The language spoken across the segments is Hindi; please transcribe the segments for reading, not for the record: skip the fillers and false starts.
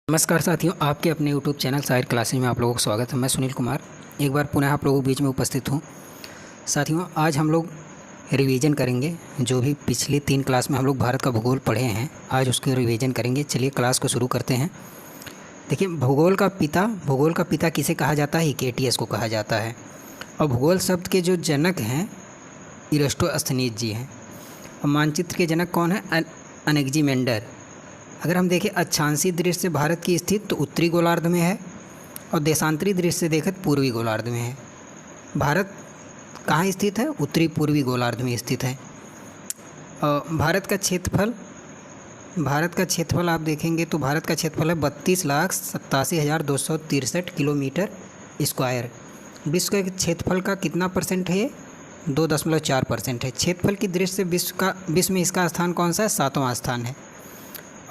नमस्कार साथियों, आपके अपने यूट्यूब चैनल साहिर क्लासेज में आप लोगों का स्वागत है। मैं सुनील कुमार एक बार पुनः आप लोगों के बीच में उपस्थित हूँ। साथियों, आज हम लोग रिवीजन करेंगे। जो भी पिछली 3 क्लास में हम लोग भारत का भूगोल पढ़े हैं, आज उसके रिवीजन करेंगे। चलिए क्लास को शुरू करते हैं। देखिए, भूगोल का पिता किसे कहा जाता है? केटीएस को कहा जाता है। और भूगोल शब्द के जो जनक हैं इरास्टोस्थनीज जी हैं। और मानचित्र के जनक कौन है? अनेक्जिमेंडर। अगर हम देखें अक्षांशीय दृष्टि से भारत की स्थिति तो उत्तरी गोलार्ध में है, और देशांतरी दृष्टि से देखें तो पूर्वी गोलार्ध में है। भारत कहाँ स्थित है? उत्तरी पूर्वी गोलार्ध में स्थित है। और भारत का क्षेत्रफल आप देखेंगे तो भारत का क्षेत्रफल है 32,87,263 किलोमीटर स्क्वायर। विश्व के क्षेत्रफल का कितना परसेंट है? ये 2.4% है। क्षेत्रफल की दृष्टि से विश्व में इसका स्थान कौन सा है? 7वां स्थान है।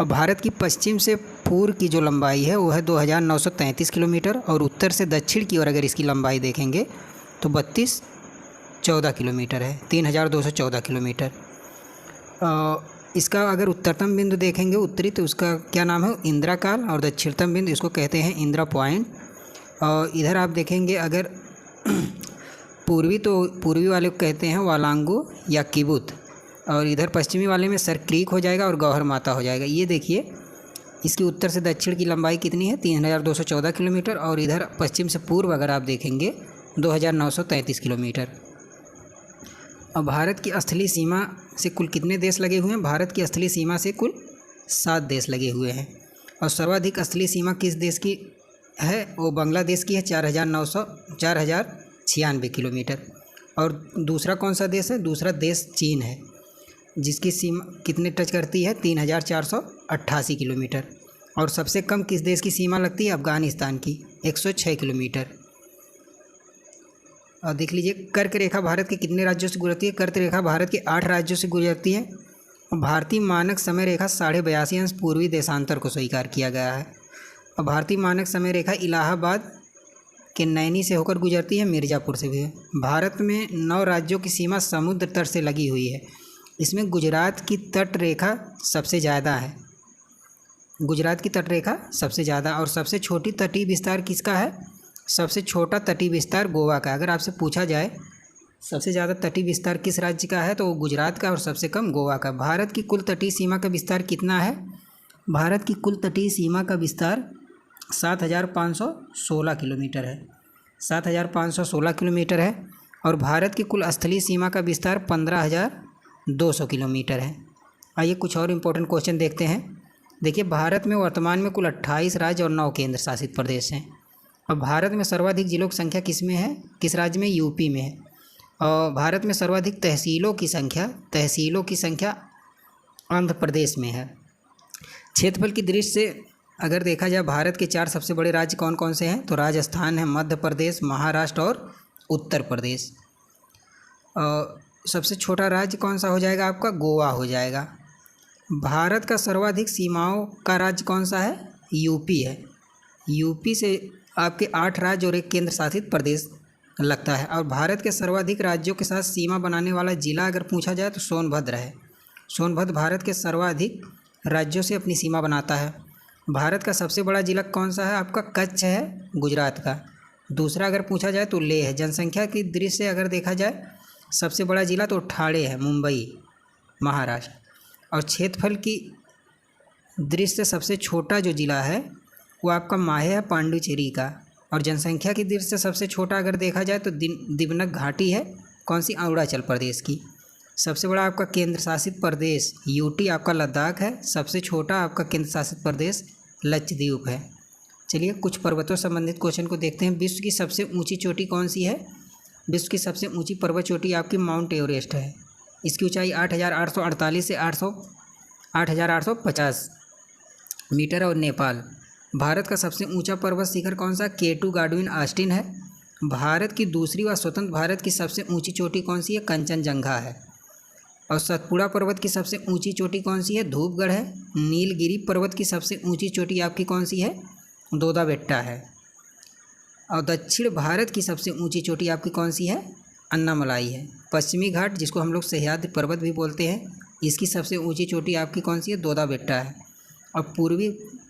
और भारत की पश्चिम से पूर्व की जो लंबाई है वो है 2,933 किलोमीटर, और उत्तर से दक्षिण की ओर अगर इसकी लंबाई देखेंगे तो 3214 किलोमीटर है, 3,214 किलोमीटर। इसका अगर उत्तरतम बिंदु देखेंगे उत्तरी, तो उसका क्या नाम है? इंदिरा काल। और दक्षिणतम बिंदु इसको कहते हैं इंदिरा पॉइंट। और इधर आप देखेंगे अगर पूर्वी वाले को कहते हैं वालांगू या किबुत, और इधर पश्चिमी वाले में सर क्रीक हो जाएगा और गौहर माता हो जाएगा। ये देखिए, इसकी उत्तर से दक्षिण की लंबाई कितनी है? 3,214 किलोमीटर, और इधर पश्चिम से पूर्व अगर आप देखेंगे 2,933 किलोमीटर। और भारत की स्थलीय सीमा से कुल कितने देश लगे हुए हैं? भारत की स्थलीय सीमा से कुल 7 देश लगे हुए हैं। और सर्वाधिक स्थलीय सीमा किस देश की है? वो बांग्लादेश की है, 4,096 किलोमीटर। और दूसरा कौन सा देश है? दूसरा देश चीन है, जिसकी सीमा कितने टच करती है? 3,488 किलोमीटर। और सबसे कम किस देश की सीमा लगती है? अफ़गानिस्तान की, 106 किलोमीटर। और देख लीजिए, कर्क रेखा भारत के कितने राज्यों से गुजरती है? कर्क रेखा भारत के 8 राज्यों से गुजरती है। और भारतीय मानक समय रेखा 82.5 अंश पूर्वी देशांतर को स्वीकार किया गया है। और भारतीय मानक समय रेखा इलाहाबाद के नैनी से होकर गुजरती है, मिर्ज़ापुर से भी है। भारत में 9 राज्यों की सीमा समुद्र तट से लगी हुई है। इसमें गुजरात की तट रेखा सबसे ज़्यादा है, और सबसे छोटी तटीय विस्तार किसका है? सबसे छोटा तटीय विस्तार गोवा का। अगर आपसे पूछा जाए सबसे ज़्यादा तटीय विस्तार किस राज्य का है, तो वो गुजरात का, और सबसे कम गोवा का। भारत की कुल तटीय सीमा का विस्तार कितना है? भारत की कुल तटीय सीमा का विस्तार 7,516 किलोमीटर है, 7,516 किलोमीटर है। और भारत की कुल स्थलीय सीमा का विस्तार 15,200 किलोमीटर है। आइए कुछ और इम्पोर्टेंट क्वेश्चन देखते हैं। देखिए, भारत में वर्तमान में कुल 28 राज्य और 9 केंद्र शासित प्रदेश हैं। और भारत में सर्वाधिक जिलों की संख्या किस में है? किस राज्य में? यूपी में है। और भारत में सर्वाधिक तहसीलों की संख्या आंध्र प्रदेश में है। क्षेत्रफल की दृष्टि से अगर देखा जाए भारत के 4 सबसे बड़े राज्य कौन कौन से हैं, तो राजस्थान है, मध्य प्रदेश, महाराष्ट्र और उत्तर प्रदेश। सबसे छोटा राज्य कौन सा हो जाएगा आपका? गोवा हो जाएगा। भारत का सर्वाधिक सीमाओं का राज्य कौन सा है? यूपी है। यूपी से आपके 8 राज्य और 1 केंद्र शासित प्रदेश लगता है। और भारत के सर्वाधिक राज्यों के साथ सीमा बनाने वाला जिला अगर पूछा जाए तो सोनभद्र है। सोनभद्र भारत के सर्वाधिक राज्यों से अपनी सीमा बनाता है। भारत का सबसे बड़ा जिला कौन सा है आपका? कच्छ है, गुजरात का। दूसरा अगर पूछा जाए तो लेह है। जनसंख्या की दृष्टि से अगर देखा जाए सबसे बड़ा जिला तो ठाणे है, मुंबई, महाराष्ट्र। और क्षेत्रफल की दृष्टि से सबसे छोटा जो जिला है वो आपका माहे है, पांडुचेरी का। और जनसंख्या की दृष्टि से सबसे छोटा अगर देखा जाए तो दिवनग घाटी है, कौन सी? अरुणाचल प्रदेश की। सबसे बड़ा आपका केंद्र शासित प्रदेश यूटी आपका लद्दाख है। सबसे छोटा आपका केंद्र शासित प्रदेश लक्षद्वीप है। चलिए कुछ पर्वतों संबंधित क्वेश्चन को देखते हैं। विश्व की सबसे ऊंची चोटी कौन सी है? विश्व की सबसे ऊंची पर्वत चोटी आपकी माउंट एवरेस्ट है। इसकी ऊंचाई 8,848 से 8,850 मीटर। और नेपाल। भारत का सबसे ऊंचा पर्वत शिखर कौन सा? K2 गाडविन ऑस्टिन है। भारत की दूसरी व स्वतंत्र भारत की सबसे ऊंची चोटी कौन सी है? कंचनजंगा है। और सतपुड़ा पर्वत की सबसे ऊंची चोटी कौन सी है? धूपगढ़ है। नीलगिरी पर्वत की सबसे ऊंची चोटी आपकी कौन सी है? दोदा बेट्टा है। और दक्षिण भारत की सबसे ऊंची चोटी आपकी कौन सी है? अन्नामलाई है। पश्चिमी घाट, जिसको हम लोग सह्याद्री पर्वत भी बोलते हैं, इसकी सबसे ऊंची चोटी आपकी कौन सी है? दोदा बेट्टा है। और पूर्वी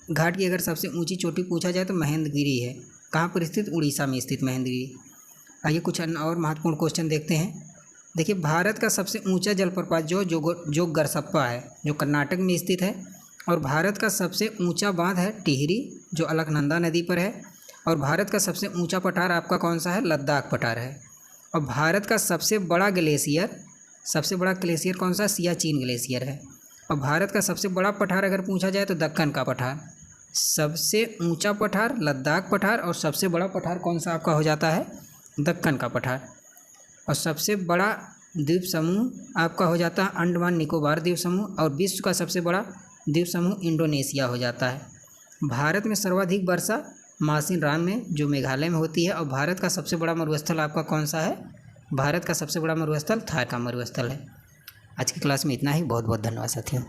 घाट की अगर सबसे ऊंची चोटी पूछा जाए तो महेंद्रगिरी है। कहाँ पर स्थित? उड़ीसा में स्थित महेंद्रगिरी। आइए कुछ अन्य और महत्वपूर्ण क्वेश्चन देखते हैं। देखिए, भारत का सबसे ऊंचा जलप्रपात जो गरसप्पा है, जो कर्नाटक में स्थित है। और भारत का सबसे ऊंचा बांध है टिहरी, जो अलकनंदा नदी पर है। और भारत का सबसे ऊंचा पठार आपका कौन सा है? लद्दाख पठार है। और भारत का सबसे बड़ा ग्लेशियर कौन सा? सियाचिन ग्लेशियर है। और भारत का सबसे बड़ा पठार अगर पूछा जाए तो दक्कन का पठार। सबसे ऊंचा पठार लद्दाख पठार, और सबसे बड़ा पठार कौन सा आपका हो जाता है? दक्कन का पठार। और सबसे बड़ा द्वीप समूह आपका हो जाता है अंडमान निकोबार द्वीप समूह। और विश्व का सबसे बड़ा द्वीप समूह इंडोनेशिया हो जाता है। भारत में सर्वाधिक वर्षा मासिनराम में, जो मेघालय में होती है। और भारत का सबसे बड़ा मरुस्थल आपका कौन सा है? भारत का सबसे बड़ा मरुस्थल थार का मरुस्थल है। आज की क्लास में इतना ही। बहुत बहुत धन्यवाद साथियों।